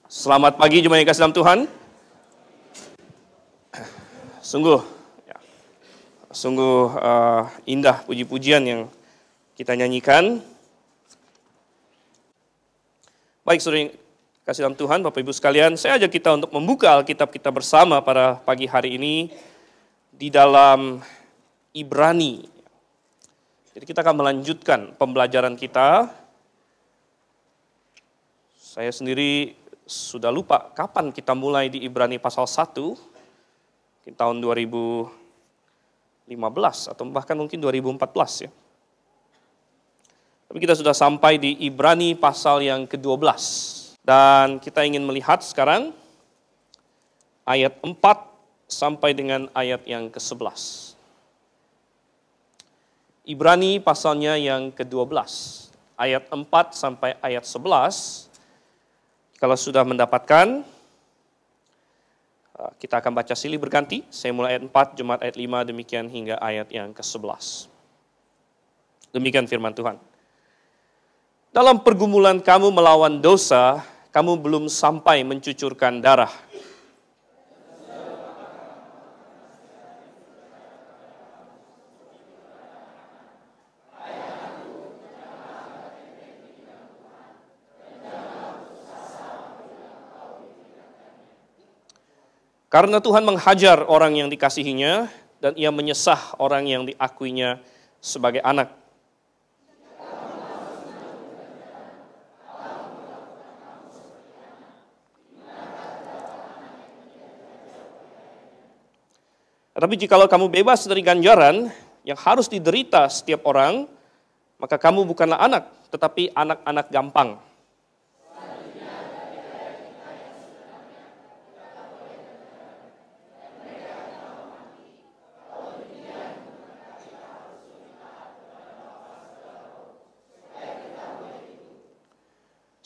Selamat pagi jemaat yang kasih dalam Tuhan. Sungguh indah puji-pujian yang kita nyanyikan. Baik, saudara yang kasih dalam Tuhan, Bapak Ibu sekalian, saya ajak kita untuk membuka Alkitab kita bersama pada pagi hari ini di dalam Ibrani. Jadi kita akan melanjutkan pembelajaran kita. Saya sendiri sudah lupa kapan kita mulai di Ibrani pasal 1, mungkin tahun 2015 atau bahkan mungkin 2014 ya. Tapi kita sudah sampai di Ibrani pasal yang ke-12. Dan kita ingin melihat sekarang ayat 4 sampai dengan ayat yang ke-11. Ibrani pasalnya yang ke-12, ayat 4 sampai ayat 11. Kalau sudah mendapatkan, kita akan baca silih berganti. Saya mulai ayat 4, Jumat ayat 5, demikian hingga ayat yang ke-11. Demikian firman Tuhan. Dalam pergumulan kamu melawan dosa, kamu belum sampai mencucurkan darah. Karena Tuhan menghajar orang yang dikasihinya, dan ia menyesah orang yang diakuinya sebagai anak. Tetapi jikalau kamu bebas dari ganjaran yang harus diderita setiap orang, maka kamu bukanlah anak, tetapi anak-anak gampang.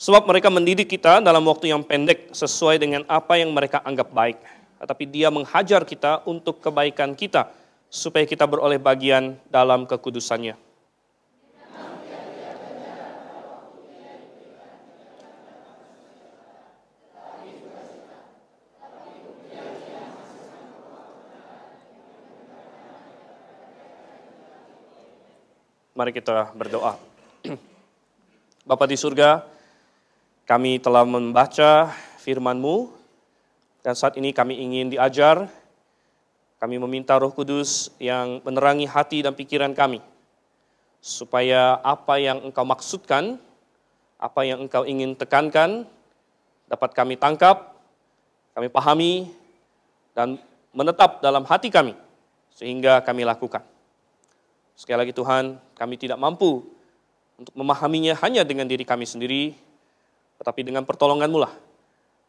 Sebab mereka mendidik kita dalam waktu yang pendek sesuai dengan apa yang mereka anggap baik. Tetapi Dia menghajar kita untuk kebaikan kita, supaya kita beroleh bagian dalam kekudusannya. Mari kita berdoa. Bapa di surga, kami telah membaca firman-Mu, dan saat ini kami ingin diajar. Kami meminta Roh Kudus yang menerangi hati dan pikiran kami, supaya apa yang Engkau maksudkan, apa yang Engkau ingin tekankan, dapat kami tangkap, kami pahami, dan menetap dalam hati kami, sehingga kami lakukan. Sekali lagi Tuhan, kami tidak mampu untuk memahaminya hanya dengan diri kami sendiri, tetapi dengan pertolongan-Mu lah,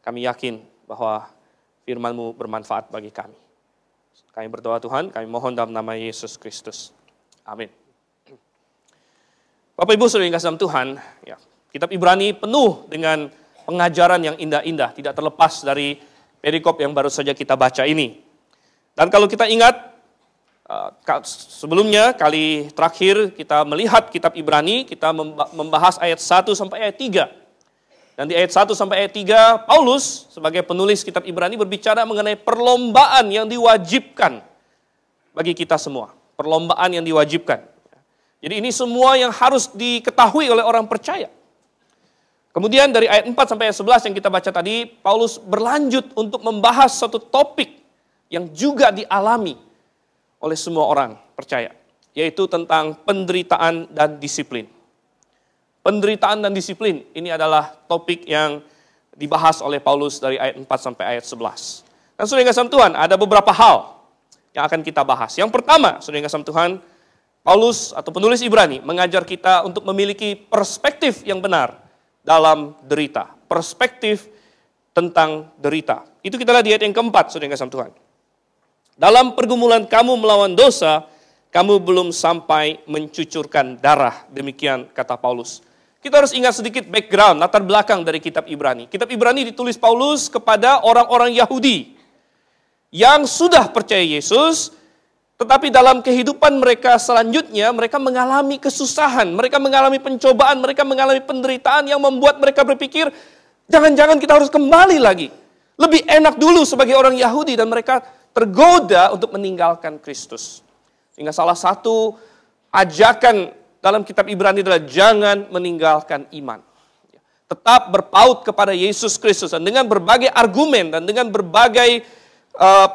kami yakin bahwa firman-Mu bermanfaat bagi kami. Kami berdoa Tuhan, kami mohon dalam nama Yesus Kristus. Amin. Bapak Ibu saudara yang kasih dalam Tuhan, ya, kitab Ibrani penuh dengan pengajaran yang indah-indah, tidak terlepas dari perikop yang baru saja kita baca ini. Dan kalau kita ingat, sebelumnya kali terakhir kita melihat kitab Ibrani, kita membahas ayat 1 sampai ayat 3. Dan di ayat 1 sampai ayat 3, Paulus sebagai penulis kitab Ibrani berbicara mengenai perlombaan yang diwajibkan bagi kita semua. Perlombaan yang diwajibkan. Jadi ini semua yang harus diketahui oleh orang percaya. Kemudian dari ayat 4 sampai ayat 11 yang kita baca tadi, Paulus berlanjut untuk membahas satu topik yang juga dialami oleh semua orang percaya, yaitu tentang penderitaan dan disiplin. Penderitaan dan disiplin, ini adalah topik yang dibahas oleh Paulus dari ayat 4 sampai ayat 11. Dan saudara yang kasih Tuhan, ada beberapa hal yang akan kita bahas. Yang pertama, saudara yang kasih Tuhan, Paulus atau penulis Ibrani mengajar kita untuk memiliki perspektif yang benar dalam derita. Perspektif tentang derita. Itu kita lihat di ayat yang keempat, saudara yang kasih Tuhan. Dalam pergumulan kamu melawan dosa, kamu belum sampai mencucurkan darah. Demikian kata Paulus. Kita harus ingat sedikit background, latar belakang dari kitab Ibrani. Kitab Ibrani ditulis Paulus kepada orang-orang Yahudi yang sudah percaya Yesus, tetapi dalam kehidupan mereka selanjutnya, mereka mengalami kesusahan, mereka mengalami pencobaan, mereka mengalami penderitaan yang membuat mereka berpikir, Jangan-jangan kita harus kembali lagi. Lebih enak dulu sebagai orang Yahudi dan mereka tergoda untuk meninggalkan Kristus. Sehingga salah satu ajakan dalam kitab Ibrani adalah jangan meninggalkan iman. Tetap berpaut kepada Yesus Kristus. Dan dengan berbagai argumen dan dengan berbagai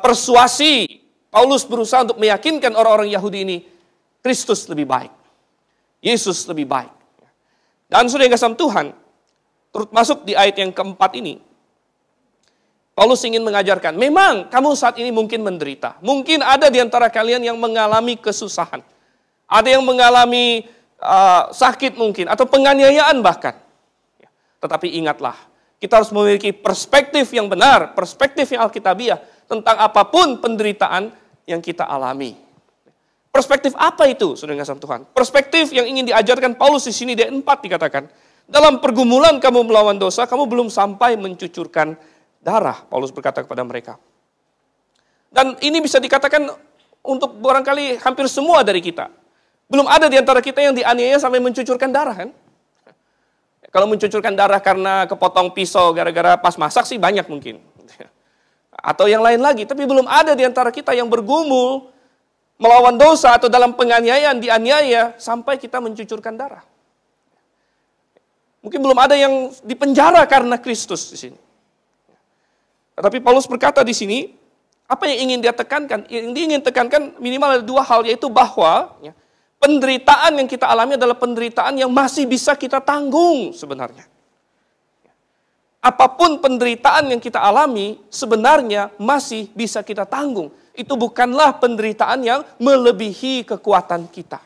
persuasi, Paulus berusaha untuk meyakinkan orang-orang Yahudi ini, Kristus lebih baik. Yesus lebih baik. Dan saudara yang kasih Tuhan, termasuk di ayat yang keempat ini, Paulus ingin mengajarkan, memang kamu saat ini mungkin menderita. Mungkin ada di antara kalian yang mengalami kesusahan. Ada yang mengalami sakit mungkin, atau penganiayaan bahkan. Tetapi ingatlah, kita harus memiliki perspektif yang benar, perspektif yang alkitabiah, tentang apapun penderitaan yang kita alami. Perspektif apa itu, saudara kasih Tuhan? Perspektif yang ingin diajarkan Paulus di sini, di ayat 4 dikatakan, dalam pergumulan kamu melawan dosa, kamu belum sampai mencucurkan darah, Paulus berkata kepada mereka. Dan ini bisa dikatakan untuk barangkali hampir semua dari kita. Belum ada di antara kita yang dianiaya sampai mencucurkan darah, kan? Kalau mencucurkan darah karena kepotong pisau gara-gara pas masak sih banyak mungkin. Atau yang lain lagi, tapi belum ada di antara kita yang bergumul melawan dosa atau dalam penganiayaan, dianiaya sampai kita mencucurkan darah. Mungkin belum ada yang dipenjara karena Kristus di sini. Tapi Paulus berkata di sini, apa yang ingin dia tekankan? Yang dia ingin tekankan minimal ada dua hal, yaitu bahwa penderitaan yang kita alami adalah penderitaan yang masih bisa kita tanggung sebenarnya. Apapun penderitaan yang kita alami sebenarnya masih bisa kita tanggung. Itu bukanlah penderitaan yang melebihi kekuatan kita.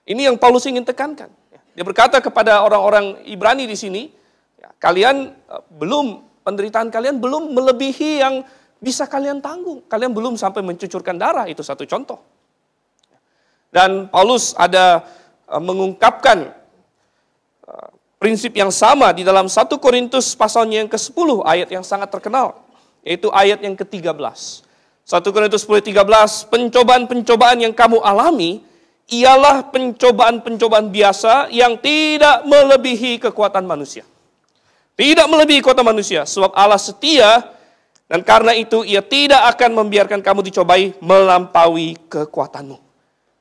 Ini yang Paulus ingin tekankan. Dia berkata kepada orang-orang Ibrani di sini, penderitaan kalian belum melebihi yang bisa kalian tanggung. Kalian belum sampai mencucurkan darah, itu satu contoh. Dan Paulus ada mengungkapkan prinsip yang sama di dalam 1 Korintus pasalnya yang ke-10, ayat yang sangat terkenal, yaitu ayat yang ke-13. 1 Korintus 10:13, pencobaan-pencobaan yang kamu alami ialah pencobaan-pencobaan biasa yang tidak melebihi kekuatan manusia. Tidak melebihi kekuatan manusia, sebab Allah setia dan karena itu ia tidak akan membiarkan kamu dicobai melampaui kekuatanmu.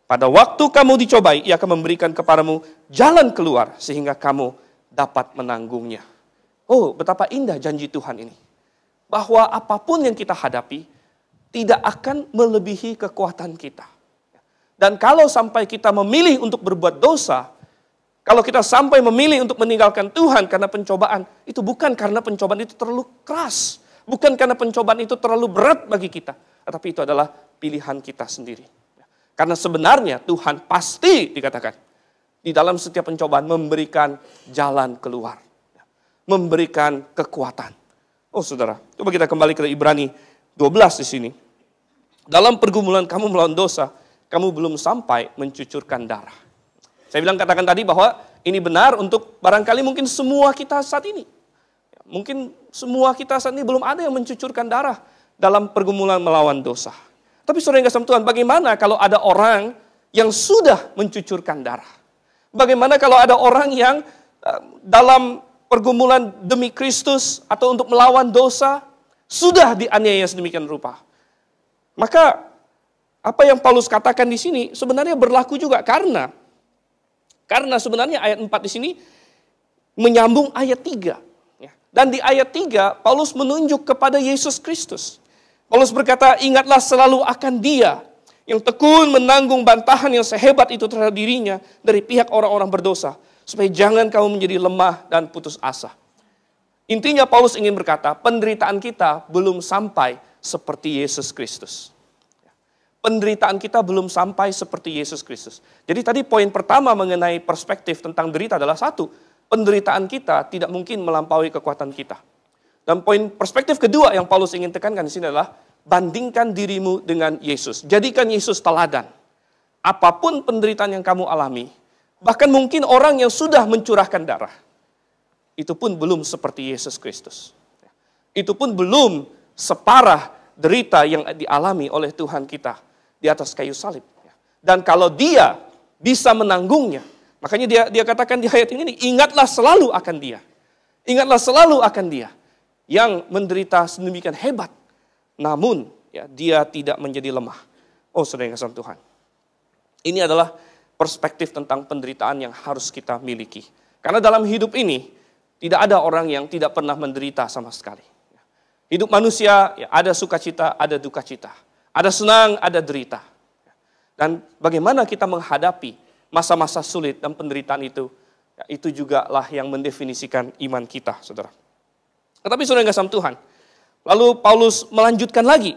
Pada waktu kamu dicobai, ia akan memberikan kepadamu jalan keluar sehingga kamu dapat menanggungnya. Oh, betapa indah janji Tuhan ini. Bahwa apapun yang kita hadapi tidak akan melebihi kekuatan kita. Dan kalau sampai kita memilih untuk berbuat dosa, kalau kita sampai memilih untuk meninggalkan Tuhan karena pencobaan, itu bukan karena pencobaan itu terlalu keras. Bukan karena pencobaan itu terlalu berat bagi kita. Tetapi itu adalah pilihan kita sendiri. Karena sebenarnya Tuhan pasti dikatakan di dalam setiap pencobaan memberikan jalan keluar. Memberikan kekuatan. Oh saudara, coba kita kembali ke Ibrani 12 di sini. Dalam pergumulan kamu melawan dosa, kamu belum sampai mencucurkan darah. Saya bilang katakan tadi bahwa ini benar untuk barangkali mungkin semua kita saat ini. Mungkin semua kita saat ini belum ada yang mencucurkan darah dalam pergumulan melawan dosa. Tapi saudara yang kasih Tuhan, bagaimana kalau ada orang yang sudah mencucurkan darah? Bagaimana kalau ada orang yang dalam pergumulan demi Kristus atau untuk melawan dosa sudah dianiaya sedemikian rupa? Maka apa yang Paulus katakan di sini sebenarnya berlaku juga karena sebenarnya ayat 4 di sini menyambung ayat 3. Dan di ayat 3 Paulus menunjuk kepada Yesus Kristus. Paulus berkata, ingatlah selalu akan Dia yang tekun menanggung bantahan yang sehebat itu terhadap dirinya dari pihak orang-orang berdosa, supaya jangan kamu menjadi lemah dan putus asa. Intinya Paulus ingin berkata, penderitaan kita belum sampai seperti Yesus Kristus. Penderitaan kita belum sampai seperti Yesus Kristus. Jadi tadi poin pertama mengenai perspektif tentang derita adalah satu, penderitaan kita tidak mungkin melampaui kekuatan kita. Dan poin perspektif kedua yang Paulus ingin tekankan di sini adalah bandingkan dirimu dengan Yesus. Jadikan Yesus teladan. Apapun penderitaan yang kamu alami, bahkan mungkin orang yang sudah mencurahkan darah, itu pun belum seperti Yesus Kristus. Itu pun belum separah derita yang dialami oleh Tuhan kita di atas kayu salib. Dan kalau Dia bisa menanggungnya, makanya dia katakan di ayat ini, ingatlah selalu akan Dia. Ingatlah selalu akan Dia yang menderita sedemikian hebat, namun ya, Dia tidak menjadi lemah. Oh saudara yang kasih Tuhan, ini adalah perspektif tentang penderitaan yang harus kita miliki. Karena dalam hidup ini, tidak ada orang yang tidak pernah menderita sama sekali. Hidup manusia, ya, ada sukacita, ada duka cita. Ada senang, ada derita. Dan bagaimana kita menghadapi masa-masa sulit dan penderitaan itu, ya, itu juga lah yang mendefinisikan iman kita, saudara. Tetapi saudara yang kasih Tuhan, lalu Paulus melanjutkan lagi,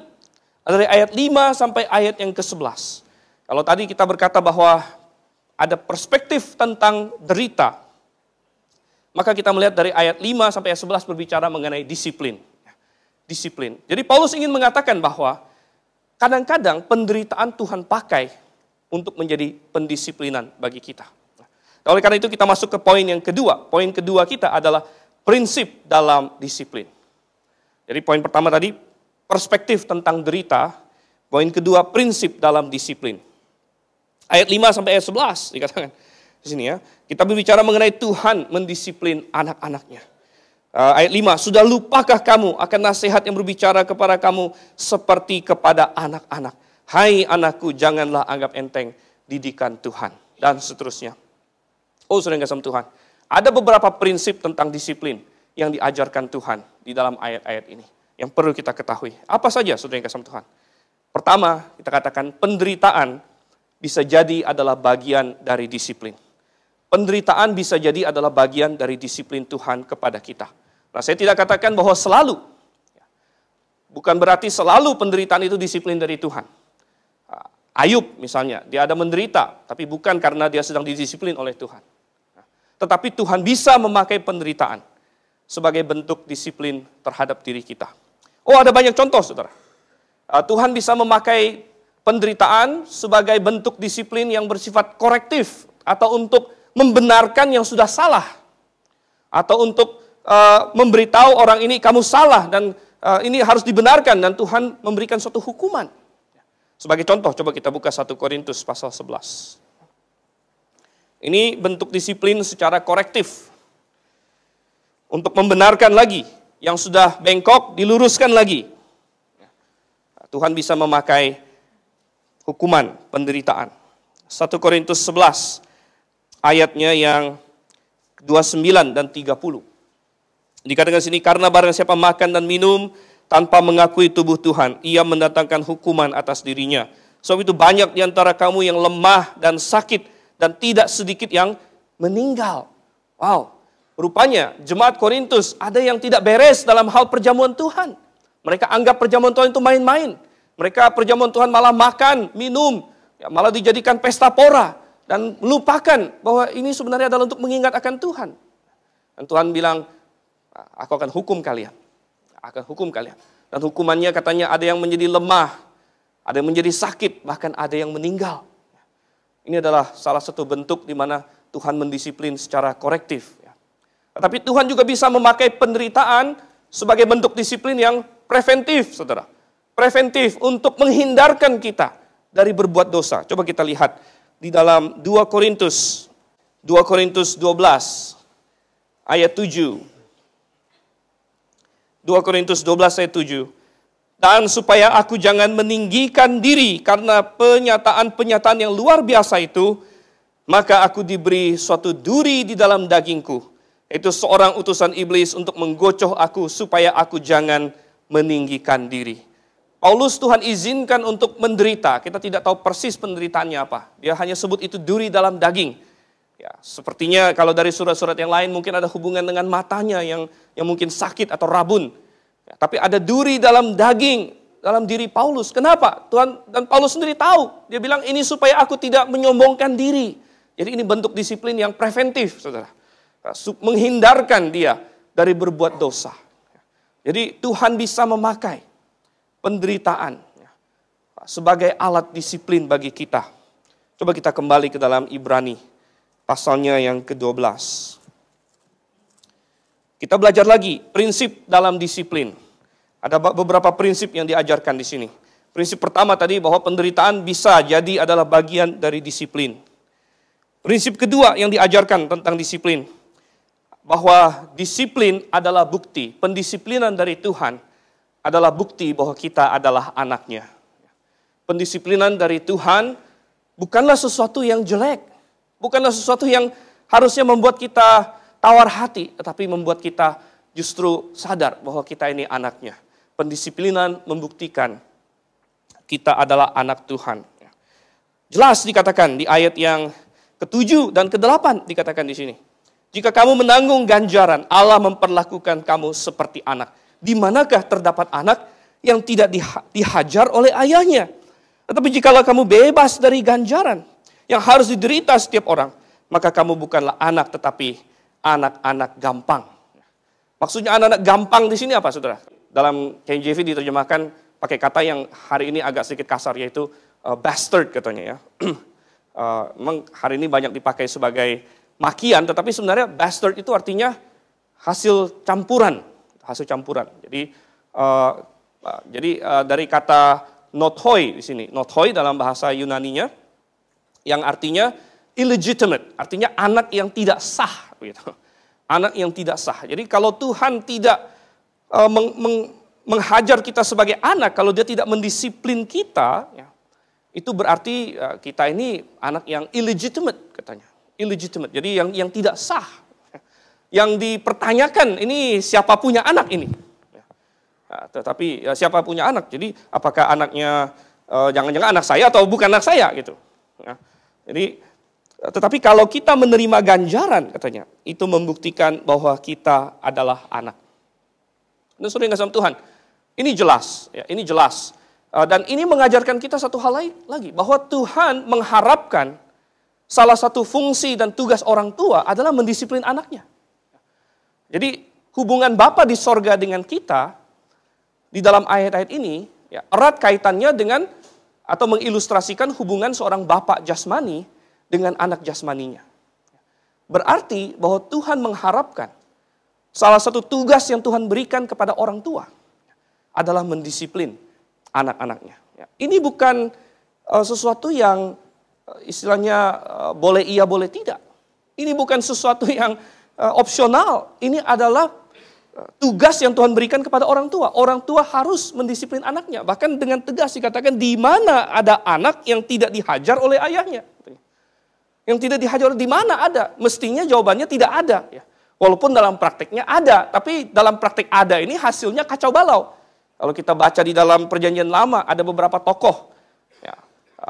dari ayat 5 sampai ayat yang ke-11. Kalau tadi kita berkata bahwa ada perspektif tentang derita, maka kita melihat dari ayat 5 sampai ayat 11 berbicara mengenai disiplin. Disiplin. Jadi Paulus ingin mengatakan bahwa kadang-kadang penderitaan Tuhan pakai untuk menjadi pendisiplinan bagi kita. Oleh karena itu kita masuk ke poin yang kedua. Poin kedua kita adalah prinsip dalam disiplin. Jadi poin pertama tadi perspektif tentang derita. Poin kedua prinsip dalam disiplin. Ayat 5 sampai ayat 11 dikatakan di sini ya. Kita berbicara mengenai Tuhan mendisiplin anak-anaknya. Ayat 5, sudah lupakah kamu akan nasihat yang berbicara kepada kamu seperti kepada anak-anak. Hai anakku, janganlah anggap enteng didikan Tuhan. Dan seterusnya. Oh saudara yang kasih Tuhan, ada beberapa prinsip tentang disiplin yang diajarkan Tuhan di dalam ayat-ayat ini. Yang perlu kita ketahui. Apa saja saudara yang kasih Tuhan? Pertama, kita katakan penderitaan bisa jadi adalah bagian dari disiplin. Penderitaan bisa jadi adalah bagian dari disiplin Tuhan kepada kita. Nah, saya tidak katakan bahwa selalu. Bukan berarti selalu penderitaan itu disiplin dari Tuhan. Ayub misalnya, dia ada menderita, tapi bukan karena dia sedang didisiplin oleh Tuhan. Tetapi Tuhan bisa memakai penderitaan sebagai bentuk disiplin terhadap diri kita. Oh, ada banyak contoh, saudara. Tuhan bisa memakai penderitaan sebagai bentuk disiplin yang bersifat korektif atau untuk membenarkan yang sudah salah, atau untuk memberitahu orang ini kamu salah dan ini harus dibenarkan dan Tuhan memberikan suatu hukuman. Sebagai contoh, coba kita buka 1 Korintus pasal 11. Ini bentuk disiplin secara korektif untuk membenarkan lagi yang sudah bengkok, diluruskan lagi. Tuhan bisa memakai hukuman penderitaan. 1 Korintus 11 ayatnya yang 29 dan 30. Dikatakan sini, karena barang siapa makan dan minum tanpa mengakui tubuh Tuhan, ia mendatangkan hukuman atas dirinya. Sebab itu banyak di antara kamu yang lemah dan sakit dan tidak sedikit yang meninggal. Wow, rupanya jemaat Korintus ada yang tidak beres dalam hal perjamuan Tuhan. Mereka anggap perjamuan Tuhan itu main-main. Mereka perjamuan Tuhan malah makan, minum, ya, malah dijadikan pesta pora. Dan melupakan bahwa ini sebenarnya adalah untuk mengingat akan Tuhan. Dan Tuhan bilang, aku akan hukum kalian. Akan hukum kalian. Dan hukumannya katanya ada yang menjadi lemah, ada yang menjadi sakit, bahkan ada yang meninggal. Ini adalah salah satu bentuk di mana Tuhan mendisiplin secara korektif. Tetapi Tuhan juga bisa memakai penderitaan sebagai bentuk disiplin yang preventif, saudara. Preventif untuk menghindarkan kita dari berbuat dosa. Coba kita lihat di dalam 2 Korintus 12 ayat 7. 2 Korintus 12 ayat 7. Dan supaya aku jangan meninggikan diri karena penyataan-penyataan yang luar biasa itu, maka aku diberi suatu duri di dalam dagingku. Itu seorang utusan iblis untuk menggocoh aku supaya aku jangan meninggikan diri. Paulus Tuhan izinkan untuk menderita. Kita tidak tahu persis penderitaannya apa. Dia hanya sebut itu duri dalam daging. Ya, sepertinya kalau dari surat-surat yang lain mungkin ada hubungan dengan matanya yang mungkin sakit atau rabun. Ya, tapi ada duri dalam daging, dalam diri Paulus. Kenapa? Tuhan dan Paulus sendiri tahu. Dia bilang ini supaya aku tidak menyombongkan diri. Jadi ini bentuk disiplin yang preventif, saudara. Menghindarkan dia dari berbuat dosa. Jadi Tuhan bisa memakai penderitaan sebagai alat disiplin bagi kita. Coba kita kembali ke dalam Ibrani pasalnya yang ke-12. Kita belajar lagi prinsip dalam disiplin. Ada beberapa prinsip yang diajarkan di sini. Prinsip pertama tadi bahwa penderitaan bisa jadi adalah bagian dari disiplin. Prinsip kedua yang diajarkan tentang disiplin, bahwa disiplin adalah bukti, pendisiplinan dari Tuhan adalah bukti bahwa kita adalah anaknya. Pendisiplinan dari Tuhan bukanlah sesuatu yang jelek, bukanlah sesuatu yang harusnya membuat kita tawar hati, tetapi membuat kita justru sadar bahwa kita ini anaknya. Pendisiplinan membuktikan kita adalah anak Tuhan. Jelas dikatakan di ayat yang ke-7 dan ke-8 dikatakan di sini. Jika kamu menanggung ganjaran, Allah memperlakukan kamu seperti anak. Di manakah terdapat anak yang tidak dihajar oleh ayahnya? Tetapi jikalau kamu bebas dari ganjaran yang harus diderita setiap orang, maka kamu bukanlah anak tetapi anak-anak gampang. Maksudnya anak-anak gampang di sini apa, saudara? Dalam KJV diterjemahkan pakai kata yang hari ini agak sedikit kasar, yaitu bastard katanya ya. Memang hari ini banyak dipakai sebagai makian, tetapi sebenarnya bastard itu artinya hasil campuran. Jadi dari kata nothoi di sini, nothoi dalam bahasa Yunaninya yang artinya illegitimate, artinya anak yang tidak sah, gitu. Anak yang tidak sah. Jadi kalau Tuhan tidak menghajar kita sebagai anak, kalau Dia tidak mendisiplin kita, ya, itu berarti kita ini anak yang illegitimate katanya. Illegitimate, jadi yang tidak sah. Yang dipertanyakan ini siapa punya anak ini. Tetapi siapa punya anak, jadi apakah anaknya jangan-jangan anak saya atau bukan anak saya gitu. Jadi tetapi kalau kita menerima ganjaran katanya, itu membuktikan bahwa kita adalah anak. Dan saudara yang kasih Tuhan, ini jelas, ya, ini jelas. Dan ini mengajarkan kita satu hal lain lagi, bahwa Tuhan mengharapkan salah satu fungsi dan tugas orang tua adalah mendisiplin anaknya. Jadi hubungan Bapa di sorga dengan kita di dalam ayat-ayat ini ya, erat kaitannya dengan atau mengilustrasikan hubungan seorang bapak jasmani dengan anak jasmaninya. Berarti bahwa Tuhan mengharapkan salah satu tugas yang Tuhan berikan kepada orang tua adalah mendisiplin anak-anaknya. Ini bukan sesuatu yang istilahnya boleh iya boleh tidak. Ini bukan sesuatu yang opsional. Ini adalah tugas yang Tuhan berikan kepada orang tua. Orang tua harus mendisiplin anaknya. Bahkan dengan tegas dikatakan di mana ada anak yang tidak dihajar oleh ayahnya. Yang tidak dihajar, di mana ada? Mestinya jawabannya tidak ada. Walaupun dalam prakteknya ada, tapi dalam praktek ada ini hasilnya kacau balau. Kalau kita baca di dalam Perjanjian Lama, ada beberapa tokoh.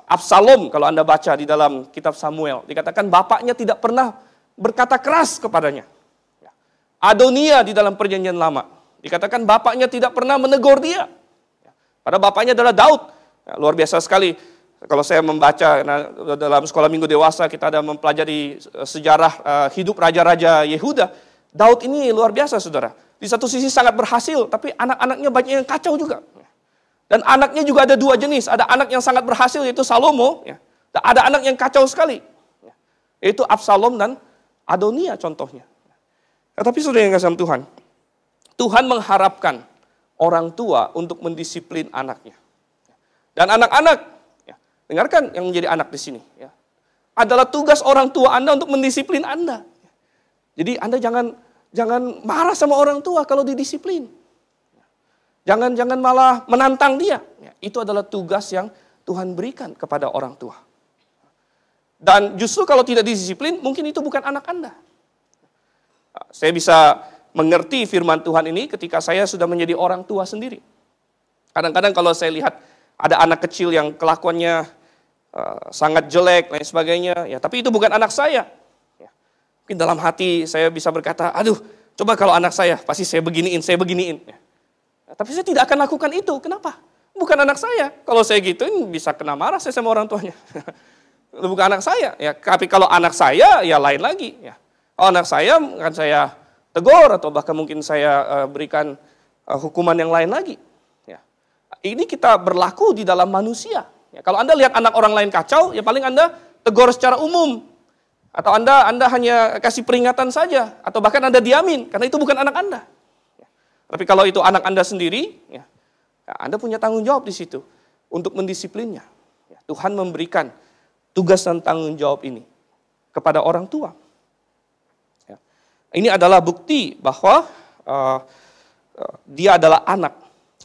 Absalom, kalau Anda baca di dalam kitab Samuel, dikatakan bapaknya tidak pernah berkata keras kepadanya. Adonia di dalam Perjanjian Lama, dikatakan bapaknya tidak pernah menegur dia. Padahal bapaknya adalah Daud. Luar biasa sekali. Kalau saya membaca dalam sekolah minggu dewasa, kita ada mempelajari sejarah hidup raja-raja Yehuda. Daud ini luar biasa, saudara. Di satu sisi sangat berhasil, tapi anak-anaknya banyak yang kacau juga. Dan anaknya juga ada dua jenis. Ada anak yang sangat berhasil, yaitu Salomo. Dan ada anak yang kacau sekali, yaitu Absalom dan Adonia contohnya. Tapi saudara yang kasih Tuhan, Tuhan mengharapkan orang tua untuk mendisiplin anaknya. Dan anak-anak, dengarkan yang menjadi anak di sini, adalah tugas orang tua Anda untuk mendisiplin Anda. Jadi Anda jangan marah sama orang tua kalau didisiplin. Jangan malah menantang dia. Itu adalah tugas yang Tuhan berikan kepada orang tua. Dan justru kalau tidak didisiplin, mungkin itu bukan anak Anda. Saya bisa mengerti firman Tuhan ini ketika saya sudah menjadi orang tua sendiri. Kadang-kadang kalau saya lihat ada anak kecil yang kelakuannya sangat jelek, lain sebagainya, tapi itu bukan anak saya. Mungkin dalam hati saya bisa berkata, aduh, coba kalau anak saya, pasti saya beginiin. Tapi saya tidak akan lakukan itu. Kenapa? Bukan anak saya. Kalau saya gituin, bisa kena marah saya sama orang tuanya. Bukan anak saya. Tapi kalau anak saya, ya lain lagi. Oh, anak saya akan saya tegur, atau bahkan mungkin saya berikan hukuman yang lain lagi. Ini kita berlaku di dalam manusia. Kalau Anda lihat anak orang lain kacau, ya paling Anda tegur secara umum. Atau Anda hanya kasih peringatan saja. Atau bahkan Anda diamin, karena itu bukan anak Anda. Tapi kalau itu anak Anda sendiri, Anda punya tanggung jawab di situ untuk mendisiplinnya. Tuhan memberikan tugas dan tanggung jawab ini kepada orang tua. Ini adalah bukti bahwa dia adalah anak.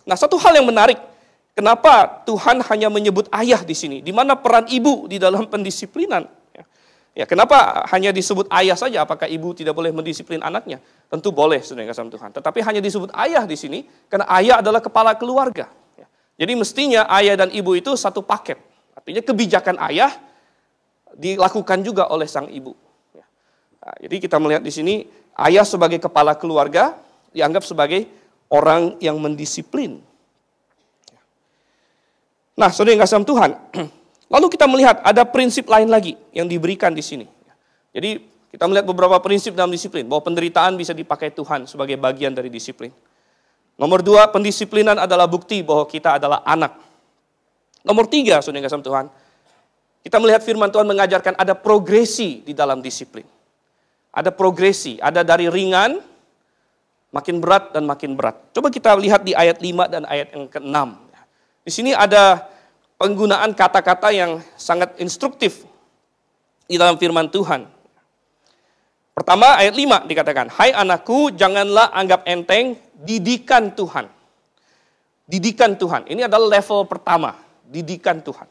Nah, satu hal yang menarik, kenapa Tuhan hanya menyebut ayah di sini? Di mana peran ibu di dalam pendisiplinan? Ya, kenapa hanya disebut ayah saja? Apakah ibu tidak boleh mendisiplin anaknya? Tentu boleh, saudara yang kasih Tuhan. Tetapi hanya disebut ayah di sini karena ayah adalah kepala keluarga. Jadi mestinya ayah dan ibu itu satu paket. Artinya kebijakan ayah dilakukan juga oleh sang ibu. Nah, jadi kita melihat di sini ayah sebagai kepala keluarga dianggap sebagai orang yang mendisiplin. Nah, saudara yang kasih Tuhan. Lalu kita melihat ada prinsip lain lagi yang diberikan di sini. Jadi kita melihat beberapa prinsip dalam disiplin. Bahwa penderitaan bisa dipakai Tuhan sebagai bagian dari disiplin. Nomor 2, pendisiplinan adalah bukti bahwa kita adalah anak. Nomor 3, saudara yang kasih Tuhan. Kita melihat firman Tuhan mengajarkan ada progresi di dalam disiplin. Ada progresi, ada dari ringan, makin berat dan makin berat. Coba kita lihat di ayat 5 dan ayat yang ke-6. Di sini ada penggunaan kata-kata yang sangat instruktif di dalam firman Tuhan. Pertama, ayat 5 dikatakan, "Hai anakku, janganlah anggap enteng didikan Tuhan." Didikan Tuhan, ini adalah level pertama, didikan Tuhan.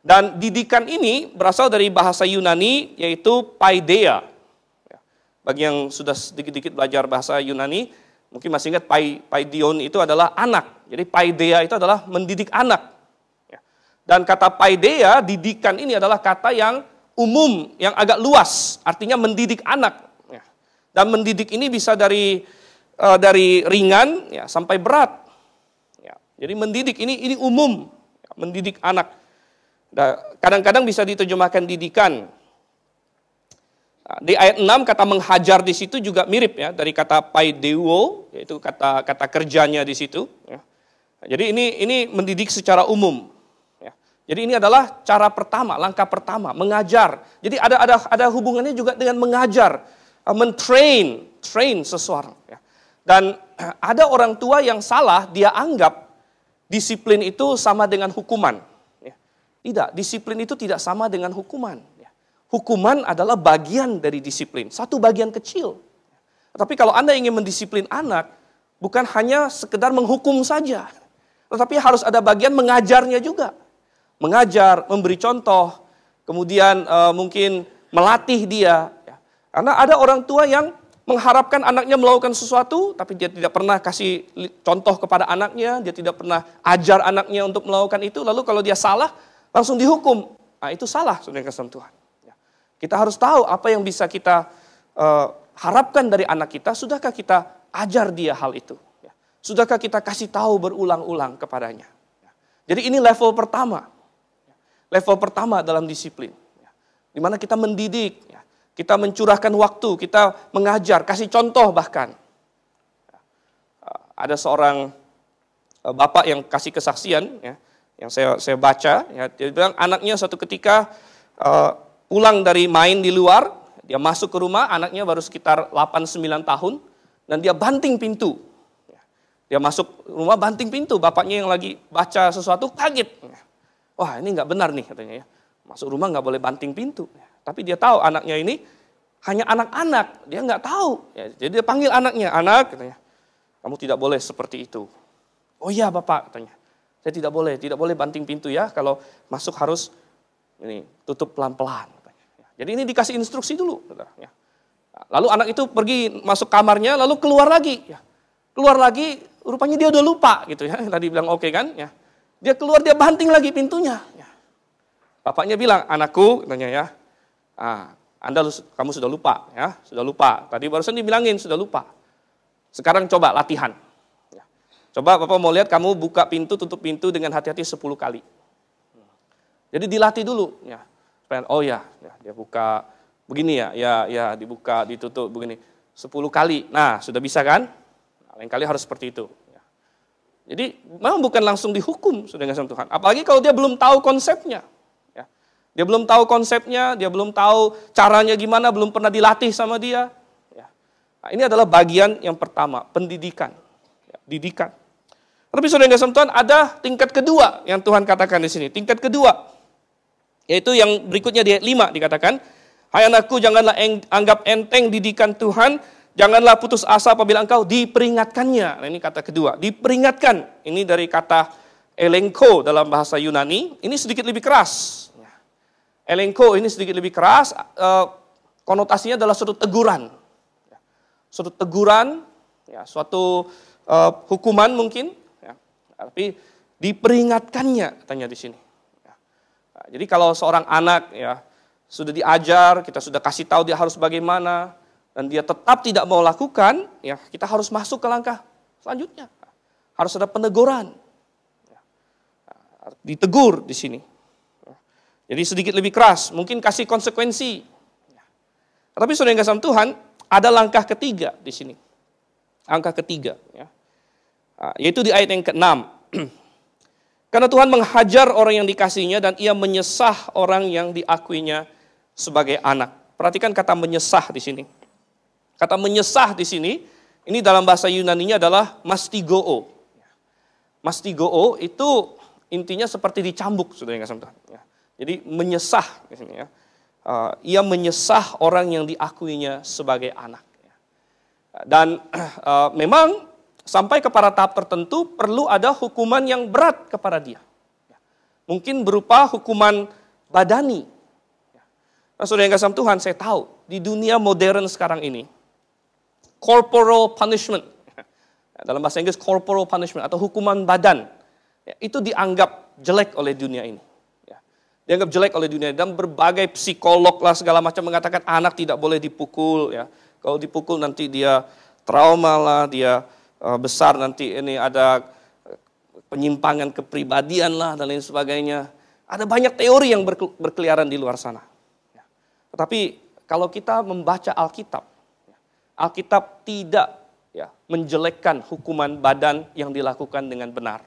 Dan didikan ini berasal dari bahasa Yunani, yaitu paideia. Bagi yang sudah sedikit-sedikit belajar bahasa Yunani, mungkin masih ingat paidion itu adalah anak. Jadi paideia itu adalah mendidik anak. Dan kata paideia, didikan ini adalah kata yang umum, yang agak luas. Artinya mendidik anak. Dan mendidik ini bisa dari ringan ya, sampai berat. Jadi mendidik ini umum, mendidik anak. Kadang-kadang bisa diterjemahkan didikan. Di ayat 6 kata menghajar di situ juga mirip ya dari kata paideuo, yaitu kata kerjanya di situ. Jadi ini mendidik secara umum. Jadi ini adalah cara pertama, langkah pertama, mengajar. Jadi ada hubungannya juga dengan mengajar, train seseorang. Dan ada orang tua yang salah, dia anggap disiplin itu sama dengan hukuman. Tidak, disiplin itu tidak sama dengan hukuman. Hukuman adalah bagian dari disiplin, satu bagian kecil. Tapi kalau Anda ingin mendisiplin anak, bukan hanya sekedar menghukum saja, tetapi harus ada bagian mengajarnya juga. Mengajar, memberi contoh, kemudian mungkin melatih dia. Karena ada orang tua yang mengharapkan anaknya melakukan sesuatu, tapi dia tidak pernah kasih contoh kepada anaknya, dia tidak pernah ajar anaknya untuk melakukan itu, lalu kalau dia salah, langsung dihukum. Nah, itu salah, saudara yang kasih Tuhan. Kita harus tahu apa yang bisa kita harapkan dari anak kita, sudahkah kita ajar dia hal itu? Sudahkah kita kasih tahu berulang-ulang kepadanya? Jadi ini level pertama. Level pertama dalam disiplin. Di mana kita mendidik, kita mencurahkan waktu, kita mengajar, kasih contoh bahkan. Ada seorang bapak yang kasih kesaksian, yang saya baca, dia bilang anaknya suatu ketika pulang dari main di luar, dia masuk ke rumah, anaknya baru sekitar 8-9 tahun, dan dia banting pintu. Dia masuk rumah banting pintu, bapaknya yang lagi baca sesuatu kaget. Wah, ini nggak benar nih katanya ya. Masuk rumah nggak boleh banting pintu. Tapi dia tahu anaknya ini hanya anak-anak, dia nggak tahu. Jadi dia panggil anaknya, anak katanya, kamu tidak boleh seperti itu. Oh iya bapak katanya, saya tidak boleh banting pintu ya. Kalau masuk harus ini tutup pelan-pelan. Jadi ini dikasih instruksi dulu. Lalu anak itu pergi masuk kamarnya, lalu keluar lagi. Keluar lagi, rupanya dia udah lupa gitu ya. Tadi bilang oke kan ya. Dia keluar, dia banting lagi pintunya. Bapaknya bilang, anakku, katanya ya, kamu sudah lupa, ya, sudah lupa. Tadi barusan dibilangin, sudah lupa. Sekarang coba latihan. Coba Bapak mau lihat kamu buka pintu, tutup pintu dengan hati-hati 10 kali. Jadi dilatih dulu. Ya. Oh ya, dia buka begini ya dibuka, ditutup begini. 10 kali, nah sudah bisa kan? Lain kali harus seperti itu. Jadi memang bukan langsung dihukum sudah dengan Tuhan. Apalagi kalau dia belum tahu konsepnya. Ya. Dia belum tahu konsepnya, dia belum tahu caranya gimana, belum pernah dilatih sama dia. Ya. Nah, ini adalah bagian yang pertama, pendidikan. Ya, didikan. Tapi sudah dengan Tuhan ada tingkat kedua yang Tuhan katakan di sini. Tingkat kedua, yaitu yang berikutnya di ayat 5 dikatakan, hai anakku janganlah anggap enteng didikan Tuhan, Janganlah putus asa apabila engkau diperingatkannya. Nah, ini kata kedua, diperingatkan. Ini dari kata elenko dalam bahasa Yunani. Ini sedikit lebih keras. Elenko ini sedikit lebih keras. Konotasinya adalah suatu teguran. Suatu teguran, ya, suatu hukuman mungkin. Ya, tapi diperingatkannya katanya di sini. Ya. Nah, jadi kalau seorang anak ya sudah diajar, kita sudah kasih tahu dia harus bagaimana, dan dia tetap tidak mau lakukan, ya kita harus masuk ke langkah selanjutnya. Harus ada peneguran. Ditegur di sini. Jadi sedikit lebih keras, mungkin kasih konsekuensi. Tapi saudara yang kasih Tuhan, ada langkah ketiga di sini. Angka ketiga. Ya. Yaitu di ayat yang ke-6. Karena Tuhan menghajar orang yang dikasihinya dan ia menyesah orang yang diakuinya sebagai anak. Perhatikan kata menyesah di sini. Kata menyesah di sini, ini dalam bahasa Yunaninya adalah mastigoo. Mastigoo itu intinya seperti dicambuk, saudara yang kasih Tuhan. Jadi menyesah di sini ya. Ia menyesah orang yang diakuinya sebagai anak. Dan memang sampai kepada tahap tertentu perlu ada hukuman yang berat kepada dia. Mungkin berupa hukuman badani. Nah, saudara yang kasih Tuhan, saya tahu di dunia modern sekarang ini, corporal punishment, dalam bahasa Inggris corporal punishment atau hukuman badan, ya, itu dianggap jelek oleh dunia ini. Ya, dianggap jelek oleh dunia ini. Dan berbagai psikolog lah segala macam mengatakan anak tidak boleh dipukul. Ya. Kalau dipukul nanti dia trauma lah, dia besar nanti ini ada penyimpangan kepribadian lah dan lain sebagainya. Ada banyak teori yang berkeliaran di luar sana. Ya. Tetapi kalau kita membaca Alkitab, Alkitab tidak ya, menjelekkan hukuman badan yang dilakukan dengan benar.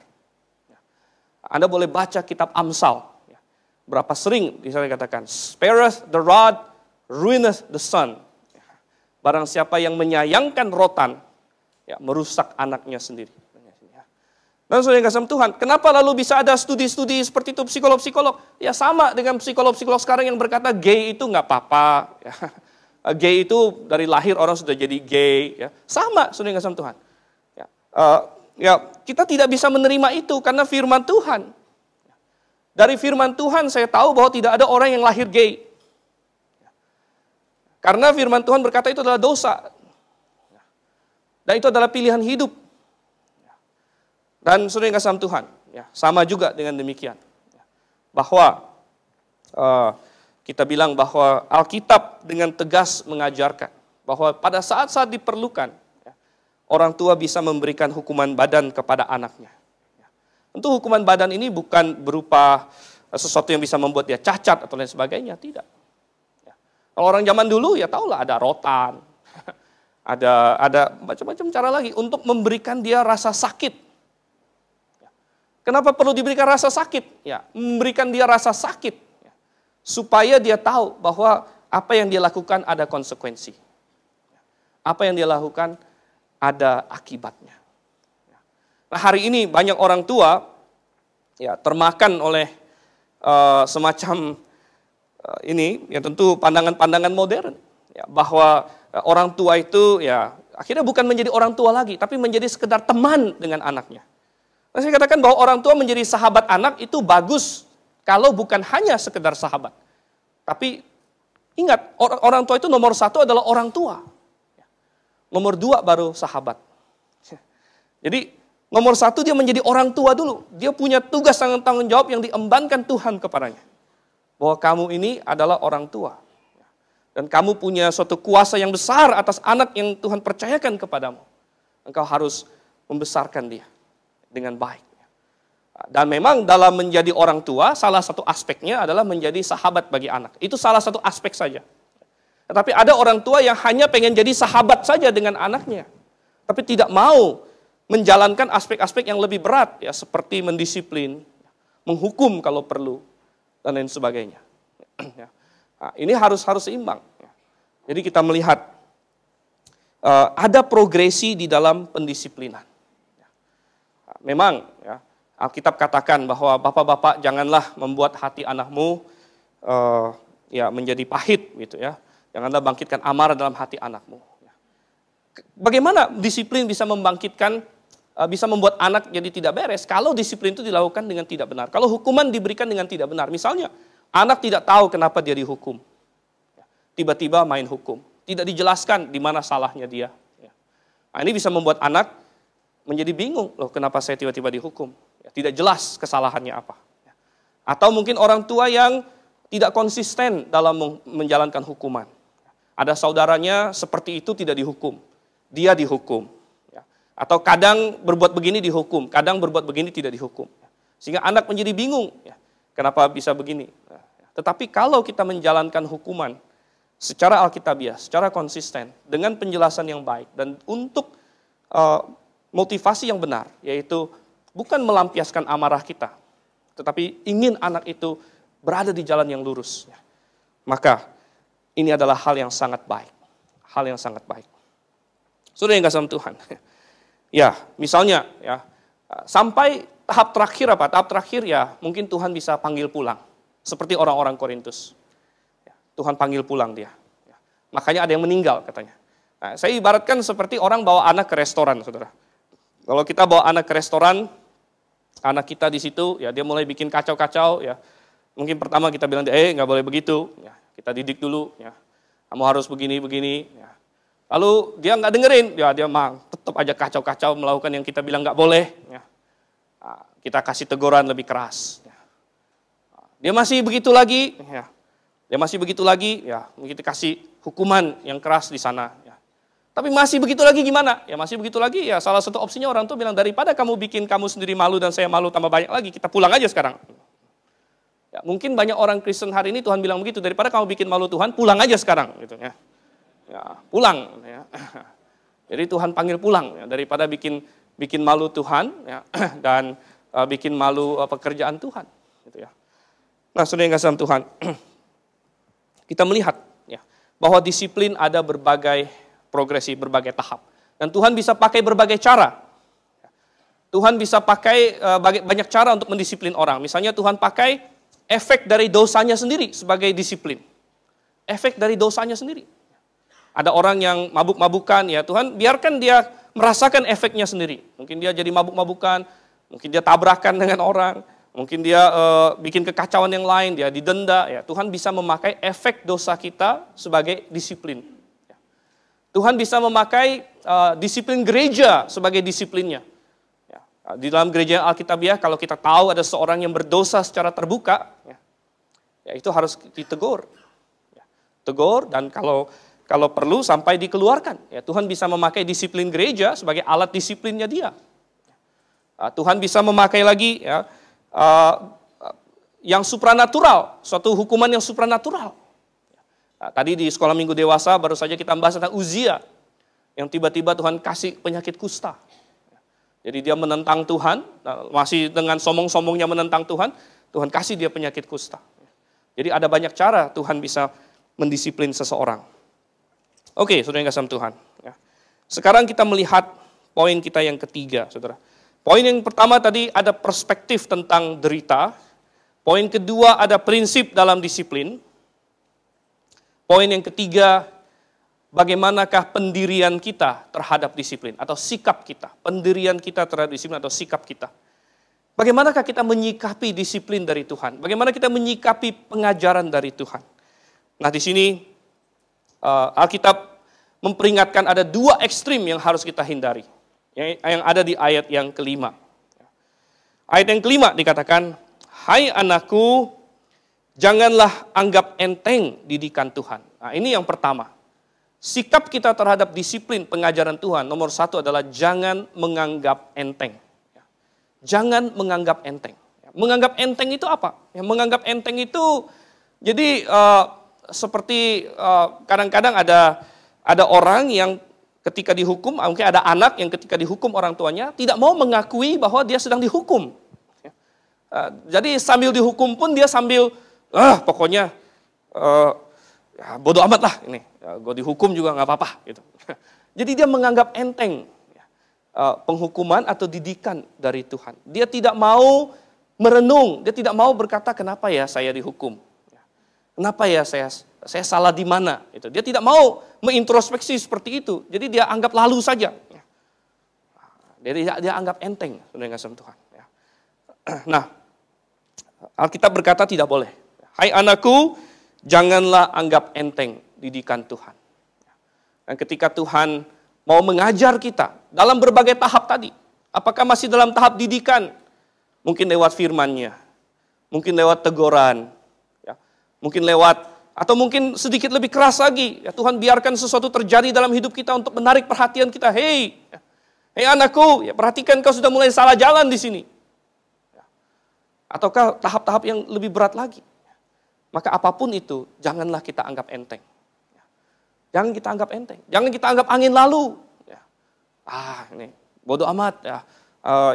Anda boleh baca kitab Amsal. Ya. Berapa sering saya katakan, spareth the rod, ruineth the son. Ya. Barang siapa yang menyayangkan rotan, ya, merusak anaknya sendiri. Dan saudara yang kasih Tuhan, kenapa lalu bisa ada studi-studi seperti itu psikolog-psikolog? Ya sama dengan psikolog-psikolog sekarang yang berkata gay itu nggak apa-apa. Ya. Gay itu dari lahir orang sudah jadi gay, ya. Sama saudara yang kasih Tuhan. Ya. Ya, kita tidak bisa menerima itu karena firman Tuhan. Dari firman Tuhan saya tahu bahwa tidak ada orang yang lahir gay. Karena firman Tuhan berkata itu adalah dosa. Dan itu adalah pilihan hidup. Dan saudara yang kasih Tuhan, ya, sama juga dengan demikian. Bahwa kita bilang bahwa Alkitab dengan tegas mengajarkan bahwa pada saat-saat diperlukan, ya, orang tua bisa memberikan hukuman badan kepada anaknya. Ya. Tentu hukuman badan ini bukan berupa sesuatu yang bisa membuat dia cacat atau lain sebagainya, tidak. Ya. Kalau orang zaman dulu ya tahulah ada rotan, ada macam-macam cara lagi untuk memberikan dia rasa sakit. Ya. Kenapa perlu diberikan rasa sakit? Ya, memberikan dia rasa sakit. Supaya dia tahu bahwa apa yang dia lakukan ada konsekuensi. Apa yang dia lakukan ada akibatnya. Nah, hari ini banyak orang tua ya termakan oleh semacam ini ya tentu pandangan-pandangan modern ya, bahwa orang tua itu ya akhirnya bukan menjadi orang tua lagi tapi menjadi sekedar teman dengan anaknya. Nah, saya katakan bahwa orang tua menjadi sahabat anak itu bagus. Kalau bukan hanya sekedar sahabat. Tapi ingat, orang tua itu nomor 1 adalah orang tua. Nomor 2 baru sahabat. Jadi nomor 1 dia menjadi orang tua dulu. Dia punya tugas dan tanggung jawab yang diembankan Tuhan kepadanya. Bahwa kamu ini adalah orang tua. Dan kamu punya suatu kuasa yang besar atas anak yang Tuhan percayakan kepadamu. Engkau harus membesarkan dia dengan baik. Dan memang dalam menjadi orang tua, salah satu aspeknya adalah menjadi sahabat bagi anak. Itu salah satu aspek saja. Tetapi ada orang tua yang hanya pengen jadi sahabat saja dengan anaknya. Tapi tidak mau menjalankan aspek-aspek yang lebih berat, ya seperti mendisiplin, menghukum kalau perlu, dan lain sebagainya. Nah, ini harus seimbang. Jadi kita melihat ada progresi di dalam pendisiplinan. Memang, ya. Alkitab katakan bahwa bapak-bapak janganlah membuat hati anakmu ya menjadi pahit gitu ya. Janganlah bangkitkan amarah dalam hati anakmu. bagaimana disiplin bisa membangkitkan, bisa membuat anak jadi tidak beres kalau disiplin itu dilakukan dengan tidak benar. Kalau hukuman diberikan dengan tidak benar, misalnya anak tidak tahu kenapa dia dihukum. Tiba-tiba main hukum. Tidak dijelaskan di mana salahnya dia. Nah, ini bisa membuat anak menjadi bingung, loh kenapa saya tiba-tiba dihukum. Tidak jelas kesalahannya apa. Atau mungkin orang tua yang tidak konsisten dalam menjalankan hukuman. Ada saudaranya seperti itu tidak dihukum. Dia dihukum. Atau kadang berbuat begini dihukum, kadang berbuat begini tidak dihukum. Sehingga anak menjadi bingung, kenapa bisa begini. Tetapi kalau kita menjalankan hukuman secara alkitabiah, secara konsisten, dengan penjelasan yang baik, dan untuk motivasi yang benar, yaitu bukan melampiaskan amarah kita, tetapi ingin anak itu berada di jalan yang lurus. Maka ini adalah hal yang sangat baik. Hal yang sangat baik. Saudara yang kasih Tuhan. Ya, misalnya ya, sampai tahap terakhir apa? Tahap terakhir ya, mungkin Tuhan bisa panggil pulang. Seperti orang-orang Korintus. Tuhan panggil pulang dia. Makanya ada yang meninggal katanya. Nah, saya ibaratkan seperti orang bawa anak ke restoran, saudara. Kalau kita bawa anak ke restoran, anak kita di situ, ya dia mulai bikin kacau-kacau, ya. Mungkin pertama kita bilang, nggak boleh begitu, ya. Kita didik dulu, ya. Kamu harus begini-begini, ya. Lalu dia nggak dengerin, ya dia tetap aja kacau-kacau melakukan yang kita bilang nggak boleh, ya. Nah, kita kasih teguran lebih keras. Ya. Dia masih begitu lagi, ya. Dia masih begitu lagi, ya kita kasih hukuman yang keras di sana. Ya. Tapi masih begitu lagi gimana? Ya masih begitu lagi, ya salah satu opsinya orang tua bilang, daripada kamu bikin kamu sendiri malu dan saya malu tambah banyak lagi, kita pulang aja sekarang. Ya, mungkin banyak orang Kristen hari ini Tuhan bilang begitu, daripada kamu bikin malu Tuhan, pulang aja sekarang. Gitu, ya. Ya, pulang. Ya. Jadi Tuhan panggil pulang, ya, daripada bikin malu Tuhan, ya, dan bikin malu pekerjaan Tuhan. Gitu, ya. Nah, saudara yang kasih Tuhan, kita melihat ya, bahwa disiplin ada berbagai progresi, berbagai tahap. Dan Tuhan bisa pakai berbagai cara. Tuhan bisa pakai banyak cara untuk mendisiplin orang. Misalnya Tuhan pakai efek dari dosanya sendiri sebagai disiplin. Efek dari dosanya sendiri. Ada orang yang mabuk-mabukan, ya Tuhan biarkan dia merasakan efeknya sendiri. Mungkin dia jadi mabuk-mabukan, mungkin dia tabrakan dengan orang, mungkin dia bikin kekacauan yang lain, dia didenda. Ya, Tuhan bisa memakai efek dosa kita sebagai disiplin. Ya. Tuhan bisa memakai disiplin gereja sebagai disiplinnya. Ya. Di dalam gereja Alkitabiah, kalau kita tahu ada seorang yang berdosa secara terbuka, ya itu harus ditegur. Ya. Tegur, dan kalau perlu sampai dikeluarkan. Ya, Tuhan bisa memakai disiplin gereja sebagai alat disiplinnya dia. Tuhan bisa memakai lagi ya, yang supranatural, suatu hukuman yang supranatural. Nah, tadi di sekolah minggu dewasa baru saja kita bahas tentang Uzia, yang tiba-tiba Tuhan kasih penyakit kusta. Jadi dia menentang Tuhan, masih dengan sombong-sombongnya menentang Tuhan, Tuhan kasih dia penyakit kusta. Jadi ada banyak cara Tuhan bisa mendisiplin seseorang. Oke, saudara yang kasih Tuhan. Sekarang kita melihat poin kita yang ketiga, saudara. Poin yang pertama tadi ada perspektif tentang derita. Poin kedua ada prinsip dalam disiplin. Poin yang ketiga, bagaimanakah pendirian kita terhadap disiplin atau sikap kita. Pendirian kita terhadap disiplin atau sikap kita. Bagaimanakah kita menyikapi disiplin dari Tuhan? Bagaimana kita menyikapi pengajaran dari Tuhan? Nah, di sini Alkitab memperingatkan ada dua ekstrim yang harus kita hindari. Yang ada di ayat yang kelima. Ayat yang kelima dikatakan, hai anakku, janganlah anggap enteng didikan Tuhan. Nah, ini yang pertama. Sikap kita terhadap disiplin pengajaran Tuhan, nomor satu adalah jangan menganggap enteng. Jangan menganggap enteng. Menganggap enteng itu apa? Menganggap enteng itu, jadi seperti kadang-kadang ada orang yang ketika dihukum, mungkin ada anak yang ketika dihukum orang tuanya tidak mau mengakui bahwa dia sedang dihukum. Jadi sambil dihukum pun dia sambil, pokoknya ya, bodoh amat lah ini. Gue dihukum juga nggak apa-apa. Gitu. Jadi dia menganggap enteng penghukuman atau didikan dari Tuhan. Dia tidak mau merenung, dia tidak mau berkata kenapa ya saya dihukum. Kenapa ya saya saya salah di mana. Itu. Dia tidak mau mengintrospeksi seperti itu. Jadi dia anggap lalu saja. Dia anggap enteng, saudara yang kasih Tuhan. Nah, Alkitab berkata tidak boleh. Hai anakku, janganlah anggap enteng didikan Tuhan. Dan ketika Tuhan mau mengajar kita dalam berbagai tahap tadi, apakah masih dalam tahap didikan? Mungkin lewat firman-Nya, mungkin lewat teguran, ya, mungkin lewat, atau mungkin sedikit lebih keras lagi. Ya, Tuhan biarkan sesuatu terjadi dalam hidup kita untuk menarik perhatian kita. Hei anakku, ya, perhatikan kau sudah mulai salah jalan di sini. Ya. Ataukah tahap-tahap yang lebih berat lagi? Maka apapun itu, janganlah kita anggap enteng. Ya. Jangan kita anggap enteng. Jangan kita anggap angin lalu. Ya. Ini bodoh amat. Ya.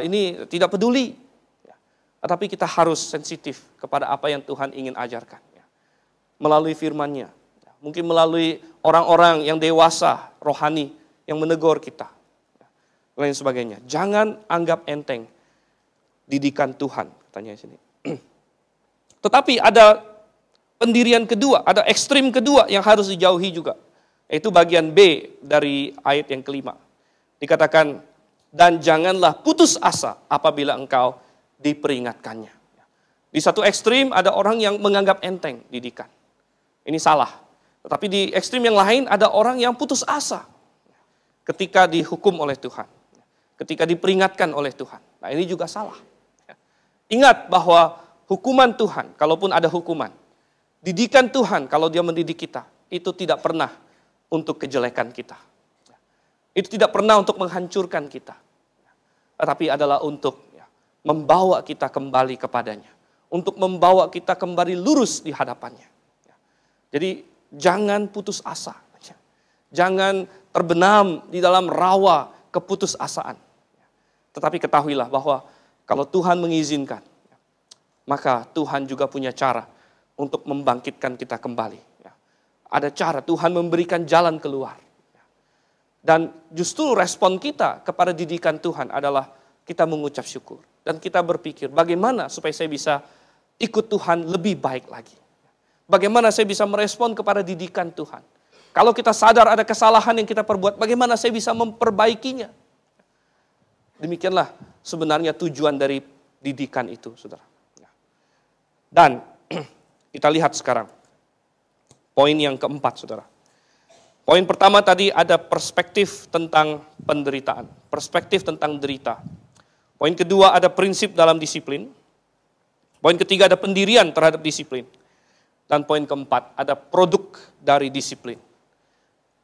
Ini tidak peduli. Ya. Tetapi kita harus sensitif kepada apa yang Tuhan ingin ajarkan. Ya. Melalui firman-Nya. Ya. Mungkin melalui orang-orang yang dewasa, rohani, yang menegur kita. Ya. Lain sebagainya. Jangan anggap enteng didikan Tuhan. Katanya di sini. Tetapi ada pendirian kedua, ada ekstrim kedua yang harus dijauhi juga. Yaitu bagian B dari ayat yang kelima. Dikatakan, dan janganlah putus asa apabila engkau diperingatkannya. Di satu ekstrim ada orang yang menganggap enteng didikan. Ini salah. Tetapi di ekstrim yang lain ada orang yang putus asa ketika dihukum oleh Tuhan. Ketika diperingatkan oleh Tuhan. Nah ini juga salah. Ingat bahwa hukuman Tuhan, kalaupun ada hukuman, didikan Tuhan kalau dia mendidik kita, itu tidak pernah untuk kejelekan kita. Itu tidak pernah untuk menghancurkan kita. Tetapi adalah untuk membawa kita kembali kepadanya. Untuk membawa kita kembali lurus di hadapannya. Jadi jangan putus asa. Jangan terbenam di dalam rawa keputusasaan. Tetapi ketahuilah bahwa kalau Tuhan mengizinkan, maka Tuhan juga punya cara untuk membangkitkan kita kembali. Ada cara Tuhan memberikan jalan keluar. Dan justru respon kita kepada didikan Tuhan adalah kita mengucap syukur. Dan kita berpikir bagaimana supaya saya bisa ikut Tuhan lebih baik lagi. Bagaimana saya bisa merespon kepada didikan Tuhan. Kalau kita sadar ada kesalahan yang kita perbuat, bagaimana saya bisa memperbaikinya. Demikianlah sebenarnya tujuan dari didikan itu, saudara. Dan kita lihat sekarang poin yang keempat, saudara. Poin pertama tadi ada perspektif tentang penderitaan, perspektif tentang derita. Poin kedua ada prinsip dalam disiplin. Poin ketiga ada pendirian terhadap disiplin. Dan poin keempat ada produk dari disiplin.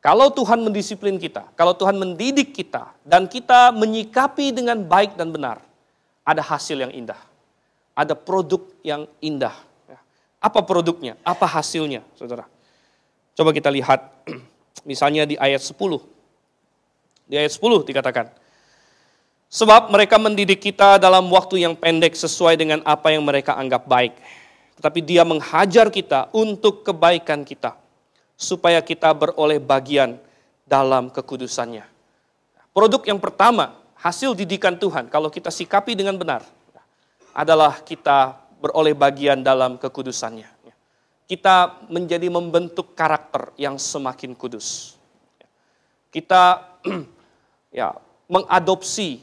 Kalau Tuhan mendisiplin kita, kalau Tuhan mendidik kita, dan kita menyikapi dengan baik dan benar, ada hasil yang indah. Ada produk yang indah. Apa produknya? Apa hasilnya, saudara? Coba kita lihat, misalnya di ayat 10. Di ayat 10 dikatakan, sebab mereka mendidik kita dalam waktu yang pendek sesuai dengan apa yang mereka anggap baik. Tetapi Dia menghajar kita untuk kebaikan kita, supaya kita beroleh bagian dalam kekudusannya. Produk yang pertama, hasil didikan Tuhan, kalau kita sikapi dengan benar, adalah kita beroleh bagian dalam kekudusannya. Kita menjadi membentuk karakter yang semakin kudus. Kita mengadopsi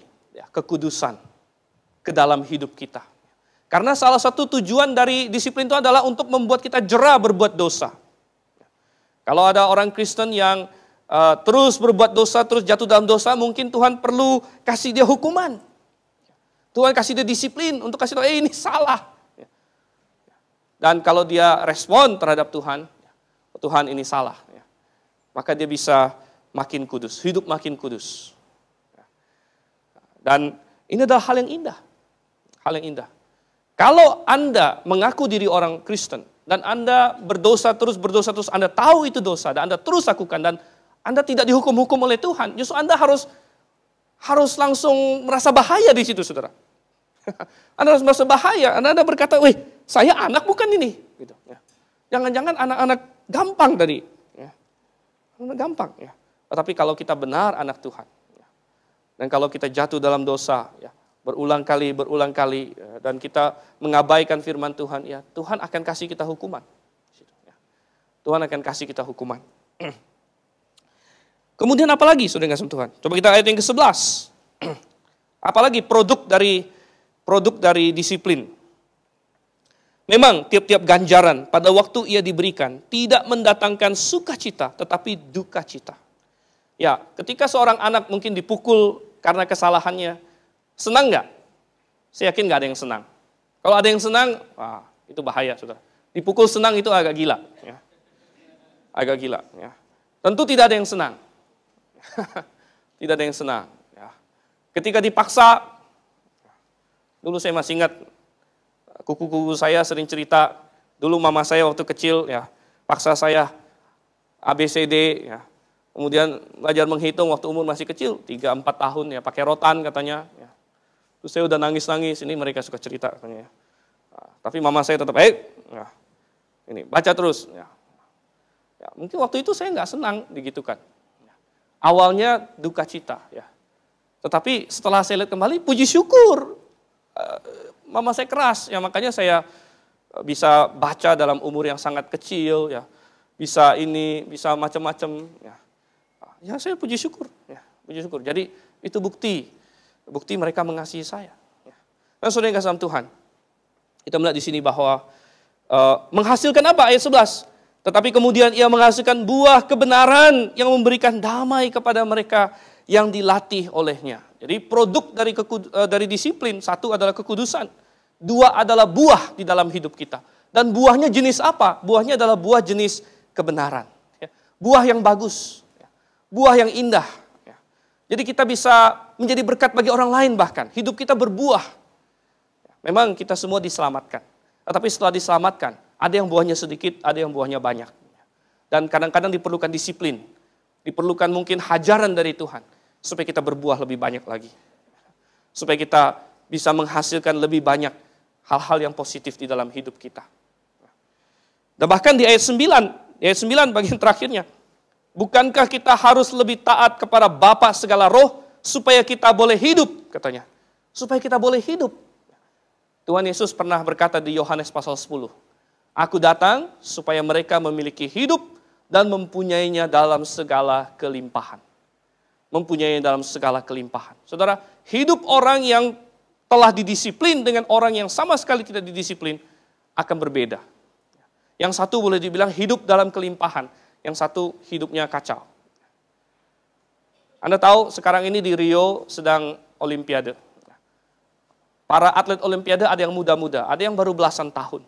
kekudusan ke dalam hidup kita. Karena salah satu tujuan dari disiplin itu adalah untuk membuat kita jera berbuat dosa. Kalau ada orang Kristen yang terus berbuat dosa, terus jatuh dalam dosa, mungkin Tuhan perlu kasih dia hukuman. Tuhan kasih dia disiplin untuk kasih tahu, ini salah. Dan kalau dia respon terhadap Tuhan, Tuhan ini salah. Maka dia bisa makin kudus, hidup makin kudus. Dan ini adalah hal yang indah. Hal yang indah. Kalau Anda mengaku diri orang Kristen, dan Anda berdosa terus, Anda tahu itu dosa, dan Anda terus lakukan, dan Anda tidak dihukum-hukum oleh Tuhan, justru Anda harus langsung merasa bahaya di situ, saudara. Anda harus merasa bahaya, Anda berkata, wih, saya anak bukan ini. Gitu, ya. Jangan-jangan anak-anak gampang tadi. Ya. Anak gampang. Ya. Tetapi kalau kita benar anak Tuhan, ya. Dan kalau kita jatuh dalam dosa, ya, berulang kali, dan kita mengabaikan firman Tuhan, ya Tuhan akan kasih kita hukuman. Tuhan akan kasih kita hukuman. Kemudian apalagi saudara yang kasih Tuhan? Coba kita ayat yang ke-11. Apalagi produk dari disiplin. Memang tiap-tiap ganjaran pada waktu ia diberikan tidak mendatangkan sukacita tetapi duka cita. Ya, ketika seorang anak mungkin dipukul karena kesalahannya, senang nggak? Saya yakin nggak ada yang senang. Kalau ada yang senang, wah, itu bahaya, saudara. Dipukul senang itu agak gila. Ya. Agak gila. Ya. Tentu tidak ada yang senang. Tidak ada yang senang. Ya. Ketika dipaksa, dulu saya masih ingat, kuku-kuku saya sering cerita, dulu mama saya waktu kecil, ya, paksa saya ABCD, ya. Kemudian belajar menghitung waktu umur masih kecil, 3-4 tahun, ya, pakai rotan katanya. Ya. Terus saya udah nangis-nangis, ini mereka suka cerita katanya. Nah, tapi mama saya tetap, ya, ini baca terus. Ya. Ya, mungkin waktu itu saya nggak senang digitukan. Ya. Awalnya duka cita, ya. Tetapi setelah saya lihat kembali, puji syukur. Mama saya keras, ya makanya saya bisa baca dalam umur yang sangat kecil, ya, bisa ini, bisa macam-macam, ya. Ya saya puji syukur, ya, puji syukur. Jadi itu bukti mereka mengasihi saya. Ya. Dan saudara yang kasih dalam Tuhan, kita melihat di sini bahwa menghasilkan apa ayat 11? Tetapi kemudian ia menghasilkan buah kebenaran yang memberikan damai kepada mereka yang dilatih olehnya. Jadi produk dari disiplin, satu adalah kekudusan, dua adalah buah di dalam hidup kita. Dan buahnya jenis apa? Buahnya adalah buah jenis kebenaran. Ya. Buah yang bagus, ya. Buah yang indah. Ya. Jadi kita bisa menjadi berkat bagi orang lain bahkan. Hidup kita berbuah. Ya. Memang kita semua diselamatkan. Tetapi setelah diselamatkan, ada yang buahnya sedikit, ada yang buahnya banyak. Dan kadang-kadang diperlukan disiplin. Diperlukan mungkin hajaran dari Tuhan. Supaya kita berbuah lebih banyak lagi. Supaya kita bisa menghasilkan lebih banyak hal-hal yang positif di dalam hidup kita. Dan bahkan di ayat 9 bagian terakhirnya. Bukankah kita harus lebih taat kepada Bapa segala roh supaya kita boleh hidup, katanya. Supaya kita boleh hidup. Tuhan Yesus pernah berkata di Yohanes pasal 10. Aku datang supaya mereka memiliki hidup dan mempunyainya dalam segala kelimpahan. Mempunyai dalam segala kelimpahan. Saudara, hidup orang yang telah didisiplin dengan orang yang sama sekali tidak didisiplin akan berbeda. Yang satu boleh dibilang hidup dalam kelimpahan, yang satu hidupnya kacau. Anda tahu sekarang ini di Rio sedang Olimpiade. Para atlet Olimpiade ada yang muda-muda, ada yang baru belasan tahun.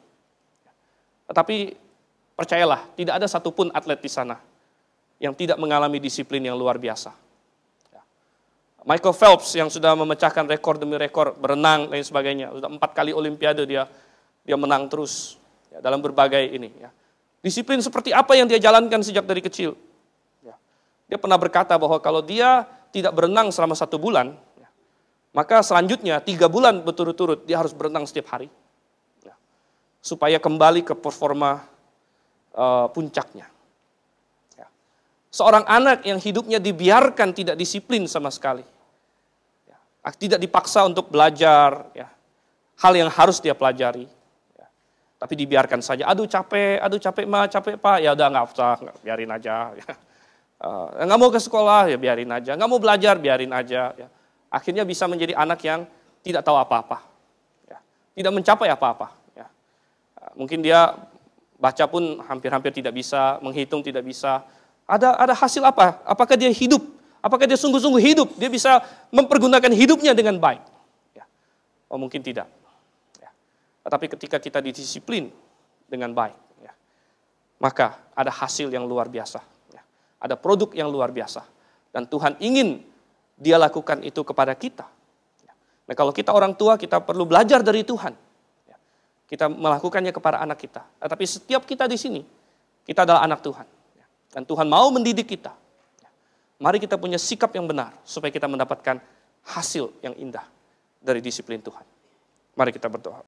Tetapi percayalah, tidak ada satupun atlet di sana yang tidak mengalami disiplin yang luar biasa. Michael Phelps yang sudah memecahkan rekor demi rekor berenang dan sebagainya, sudah 4 kali Olimpiade dia menang terus ya, dalam berbagai ini. Ya. Disiplin seperti apa yang dia jalankan sejak dari kecil. Ya. Dia pernah berkata bahwa kalau dia tidak berenang selama 1 bulan, ya, maka selanjutnya 3 bulan berturut-turut dia harus berenang setiap hari, ya, supaya kembali ke performa puncaknya. Seorang anak yang hidupnya dibiarkan tidak disiplin sama sekali. Ya, tidak dipaksa untuk belajar, ya, hal yang harus dia pelajari. Ya, tapi dibiarkan saja, aduh capek ma, capek pak, ya udah nggak usah, biarin aja. Ya. Nggak mau ke sekolah, ya biarin aja. Nggak mau belajar, biarin aja. Ya. Akhirnya bisa menjadi anak yang tidak tahu apa-apa. Ya. Tidak mencapai apa-apa. Ya. Mungkin dia baca pun hampir-hampir tidak bisa, menghitung tidak bisa. Ada hasil apa? Apakah dia hidup? Apakah dia sungguh-sungguh hidup? Dia bisa mempergunakan hidupnya dengan baik? Ya. Oh mungkin tidak. Ya. Tetapi ketika kita didisiplin dengan baik, ya, maka ada hasil yang luar biasa. Ya. Ada produk yang luar biasa. Dan Tuhan ingin dia lakukan itu kepada kita. Ya. Nah kalau kita orang tua, kita perlu belajar dari Tuhan. Ya. Kita melakukannya kepada anak kita. Tapi setiap kita di sini, kita adalah anak Tuhan. Dan Tuhan mau mendidik kita. Mari kita punya sikap yang benar supaya kita mendapatkan hasil yang indah dari disiplin Tuhan. Mari kita berdoa.